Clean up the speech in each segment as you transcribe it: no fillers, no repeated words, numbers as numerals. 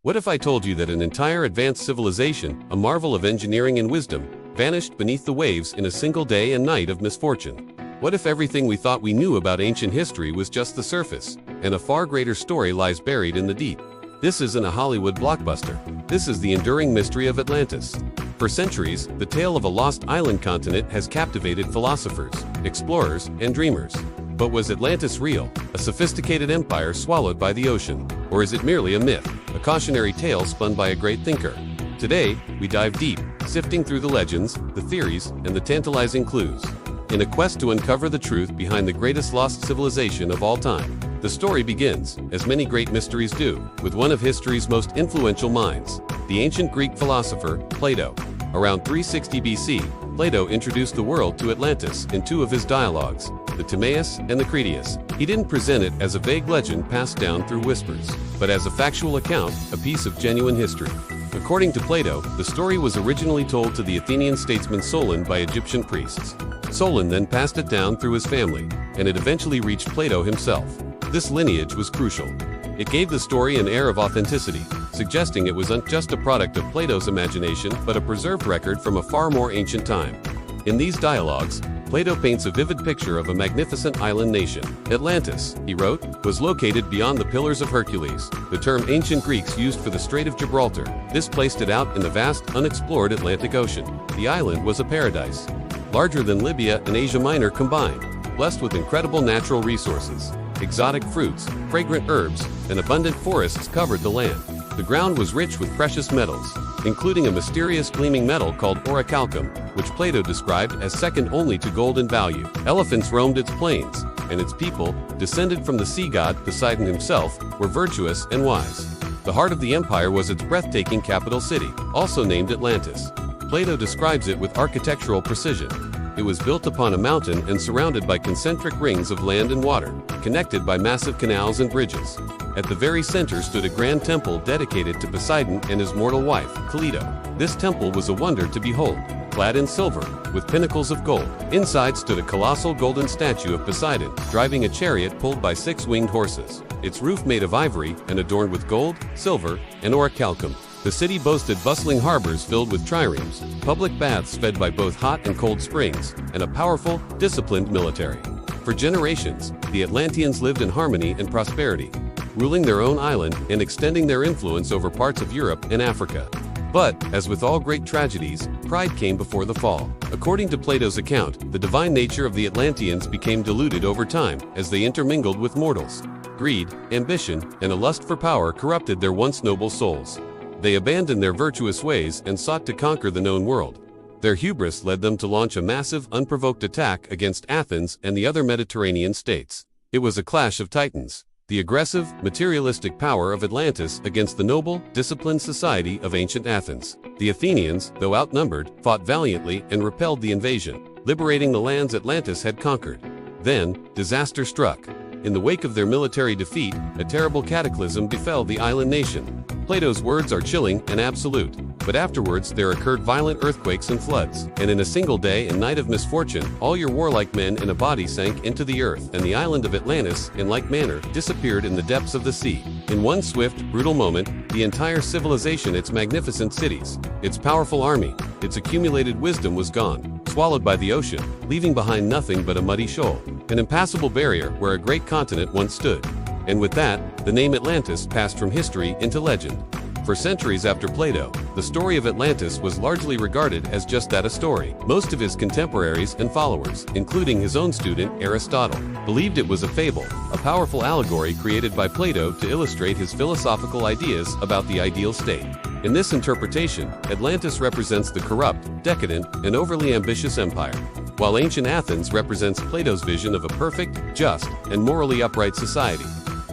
What if I told you that an entire advanced civilization, a marvel of engineering and wisdom, vanished beneath the waves in a single day and night of misfortune? What if everything we thought we knew about ancient history was just the surface, and a far greater story lies buried in the deep? This isn't a Hollywood blockbuster. This is the enduring mystery of Atlantis. For centuries, the tale of a lost island continent has captivated philosophers, explorers, and dreamers. But was Atlantis real, a sophisticated empire swallowed by the ocean? Or is it merely a myth, a cautionary tale spun by a great thinker? Today, we dive deep, sifting through the legends, the theories, and the tantalizing clues. In a quest to uncover the truth behind the greatest lost civilization of all time. The story begins, as many great mysteries do, with one of history's most influential minds, the ancient Greek philosopher, Plato. Around 360 BC, Plato introduced the world to Atlantis in two of his dialogues, the Timaeus and the Critias. He didn't present it as a vague legend passed down through whispers, but as a factual account, a piece of genuine history. According to Plato, the story was originally told to the Athenian statesman Solon by Egyptian priests. Solon then passed it down through his family, and it eventually reached Plato himself. This lineage was crucial. It gave the story an air of authenticity, suggesting it wasn't just a product of Plato's imagination but a preserved record from a far more ancient time. In these dialogues, Plato paints a vivid picture of a magnificent island nation. Atlantis, he wrote, was located beyond the Pillars of Hercules, the term ancient Greeks used for the Strait of Gibraltar. This placed it out in the vast, unexplored Atlantic Ocean. The island was a paradise, larger than Libya and Asia Minor combined, blessed with incredible natural resources. Exotic fruits, fragrant herbs, and abundant forests covered the land. The ground was rich with precious metals, including a mysterious gleaming metal called orichalcum, which Plato described as second only to gold in value. Elephants roamed its plains, and its people, descended from the sea god Poseidon himself, were virtuous and wise. The heart of the empire was its breathtaking capital city, also named Atlantis. Plato describes it with architectural precision. It was built upon a mountain and surrounded by concentric rings of land and water, connected by massive canals and bridges. At the very center stood a grand temple dedicated to Poseidon and his mortal wife, Callisto. This temple was a wonder to behold, clad in silver, with pinnacles of gold. Inside stood a colossal golden statue of Poseidon, driving a chariot pulled by 6 winged horses, its roof made of ivory and adorned with gold, silver, and orichalcum. The city boasted bustling harbors filled with triremes, public baths fed by both hot and cold springs, and a powerful, disciplined military. For generations, the Atlanteans lived in harmony and prosperity, ruling their own island and extending their influence over parts of Europe and Africa. But, as with all great tragedies, pride came before the fall. According to Plato's account, the divine nature of the Atlanteans became diluted over time as they intermingled with mortals. Greed, ambition, and a lust for power corrupted their once noble souls. They abandoned their virtuous ways and sought to conquer the known world. Their hubris led them to launch a massive, unprovoked attack against Athens and the other Mediterranean states. It was a clash of titans, the aggressive, materialistic power of Atlantis against the noble, disciplined society of ancient Athens. The Athenians, though outnumbered, fought valiantly and repelled the invasion, liberating the lands Atlantis had conquered. Then, disaster struck. In the wake of their military defeat, a terrible cataclysm befell the island nation. Plato's words are chilling and absolute, but afterwards there occurred violent earthquakes and floods, and in a single day and night of misfortune, all your warlike men in a body sank into the earth, and the island of Atlantis, in like manner, disappeared in the depths of the sea. In one swift, brutal moment, the entire civilization, its magnificent cities, its powerful army, its accumulated wisdom was gone, swallowed by the ocean, leaving behind nothing but a muddy shoal, an impassable barrier where a great continent once stood. And with that, the name Atlantis passed from history into legend. For centuries after Plato, the story of Atlantis was largely regarded as just that, a story. Most of his contemporaries and followers, including his own student Aristotle, believed it was a fable, a powerful allegory created by Plato to illustrate his philosophical ideas about the ideal state. In this interpretation, Atlantis represents the corrupt, decadent, and overly ambitious empire, while ancient Athens represents Plato's vision of a perfect, just, and morally upright society.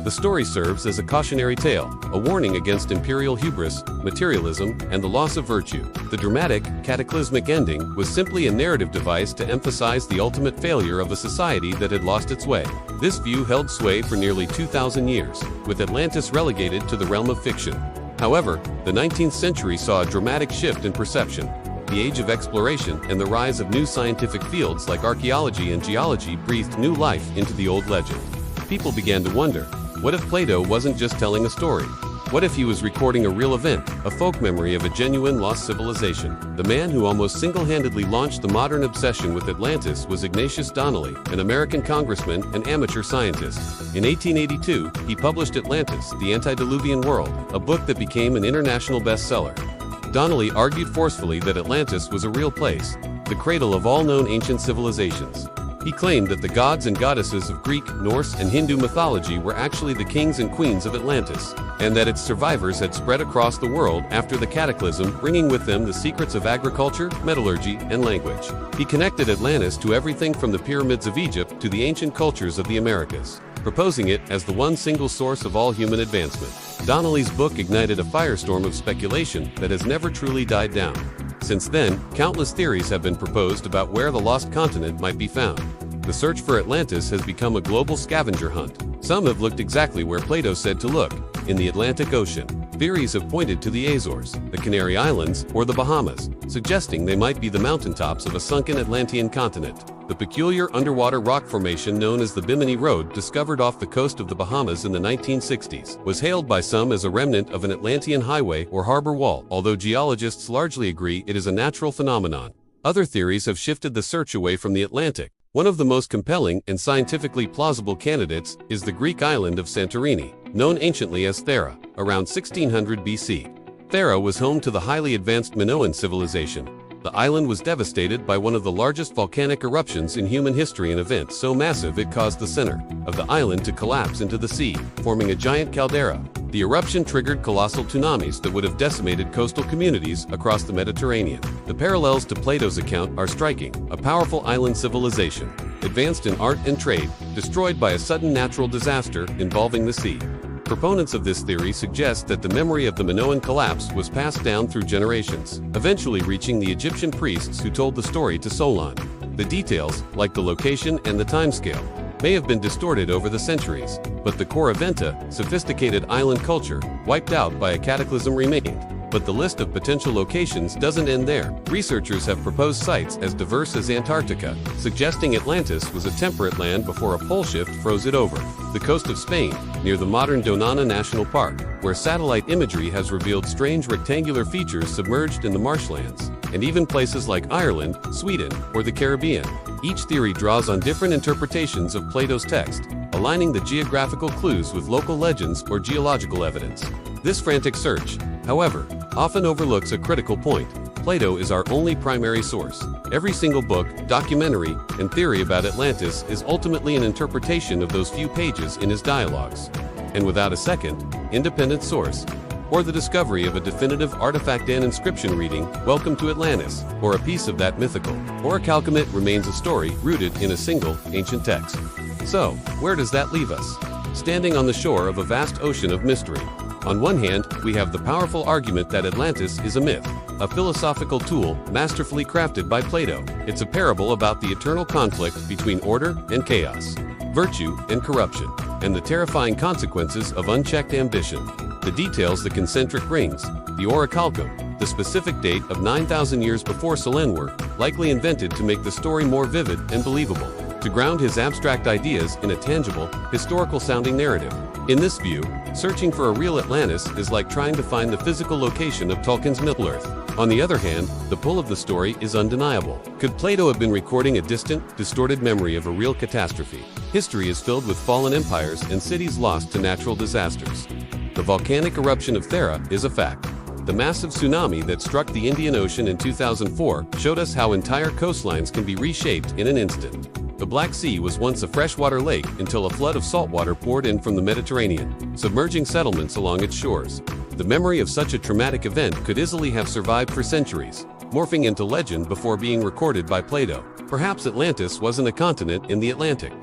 The story serves as a cautionary tale, a warning against imperial hubris, materialism, and the loss of virtue. The dramatic, cataclysmic ending was simply a narrative device to emphasize the ultimate failure of a society that had lost its way. This view held sway for nearly 2,000 years, with Atlantis relegated to the realm of fiction. However, the 19th century saw a dramatic shift in perception. The age of exploration and the rise of new scientific fields like archaeology and geology breathed new life into the old legend. People began to wonder, what if Plato wasn't just telling a story? What if he was recording a real event, a folk memory of a genuine lost civilization? The man who almost single-handedly launched the modern obsession with Atlantis was Ignatius Donnelly, an American congressman and amateur scientist. In 1882, he published Atlantis, the Antediluvian World, a book that became an international bestseller. Donnelly argued forcefully that Atlantis was a real place, the cradle of all known ancient civilizations. He claimed that the gods and goddesses of Greek, Norse, and Hindu mythology were actually the kings and queens of Atlantis, and that its survivors had spread across the world after the cataclysm, bringing with them the secrets of agriculture, metallurgy, and language. He connected Atlantis to everything from the pyramids of Egypt to the ancient cultures of the Americas, proposing it as the one single source of all human advancement. Donnelly's book ignited a firestorm of speculation that has never truly died down. Since then, countless theories have been proposed about where the lost continent might be found. The search for Atlantis has become a global scavenger hunt. Some have looked exactly where Plato said to look, in the Atlantic Ocean. Theories have pointed to the Azores, the Canary Islands, or the Bahamas, suggesting they might be the mountaintops of a sunken Atlantean continent. The peculiar underwater rock formation known as the Bimini Road, discovered off the coast of the Bahamas in the 1960s, was hailed by some as a remnant of an Atlantean highway or harbor wall, although geologists largely agree it is a natural phenomenon. Other theories have shifted the search away from the Atlantic. One of the most compelling and scientifically plausible candidates is the Greek island of Santorini, known anciently as Thera, around 1600 BC. Thera was home to the highly advanced Minoan civilization. The island was devastated by one of the largest volcanic eruptions in human history, an event so massive it caused the center of the island to collapse into the sea, forming a giant caldera. The eruption triggered colossal tsunamis that would have decimated coastal communities across the Mediterranean. The parallels to Plato's account are striking. A powerful island civilization, advanced in art and trade, destroyed by a sudden natural disaster involving the sea. Proponents of this theory suggest that the memory of the Minoan collapse was passed down through generations, eventually reaching the Egyptian priests who told the story to Solon. The details, like the location and the timescale, may have been distorted over the centuries, but the core eventa, sophisticated island culture, wiped out by a cataclysm remained. But the list of potential locations doesn't end there. Researchers have proposed sites as diverse as Antarctica, suggesting Atlantis was a temperate land before a pole shift froze it over. The coast of Spain, near the modern Donana National Park, where satellite imagery has revealed strange rectangular features submerged in the marshlands, and even places like Ireland, Sweden, or the Caribbean. Each theory draws on different interpretations of Plato's text, aligning the geographical clues with local legends or geological evidence. This frantic search, however, often overlooks a critical point. Plato is our only primary source. Every single book, documentary, and theory about Atlantis is ultimately an interpretation of those few pages in his dialogues. And without a second, independent source, or the discovery of a definitive artifact and inscription reading, "Welcome to Atlantis," or a piece of that mythical orichalcumene remains a story rooted in a single ancient text. So, where does that leave us? Standing on the shore of a vast ocean of mystery. On one hand, we have the powerful argument that Atlantis is a myth, a philosophical tool masterfully crafted by Plato. It's a parable about the eternal conflict between order and chaos, virtue and corruption, and the terrifying consequences of unchecked ambition. The details, the concentric rings, the orichalcum, the specific date of 9,000 years before Solon were likely invented to make the story more vivid and believable, to ground his abstract ideas in a tangible, historical-sounding narrative. In this view, searching for a real Atlantis is like trying to find the physical location of Tolkien's Middle-earth. On the other hand, the pull of the story is undeniable. Could Plato have been recording a distant, distorted memory of a real catastrophe? History is filled with fallen empires and cities lost to natural disasters. The volcanic eruption of Thera is a fact. The massive tsunami that struck the Indian Ocean in 2004 showed us how entire coastlines can be reshaped in an instant. The Black Sea was once a freshwater lake until a flood of saltwater poured in from the Mediterranean, submerging settlements along its shores. The memory of such a traumatic event could easily have survived for centuries, morphing into legend before being recorded by Plato. Perhaps Atlantis wasn't a continent in the Atlantic,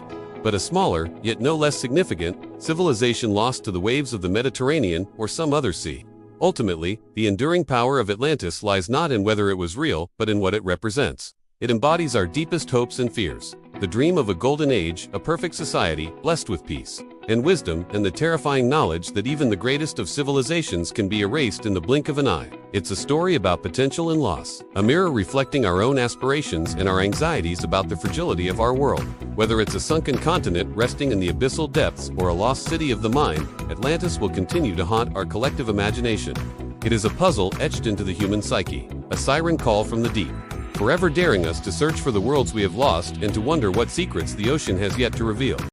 but a smaller, yet no less significant, civilization lost to the waves of the Mediterranean or some other sea. Ultimately, the enduring power of Atlantis lies not in whether it was real, but in what it represents. It embodies our deepest hopes and fears, the dream of a golden age, a perfect society, blessed with peace and wisdom, and the terrifying knowledge that even the greatest of civilizations can be erased in the blink of an eye. It's a story about potential and loss, a mirror reflecting our own aspirations and our anxieties about the fragility of our world. Whether it's a sunken continent resting in the abyssal depths or a lost city of the mind, Atlantis will continue to haunt our collective imagination. It is a puzzle etched into the human psyche, a siren call from the deep, forever daring us to search for the worlds we have lost and to wonder what secrets the ocean has yet to reveal.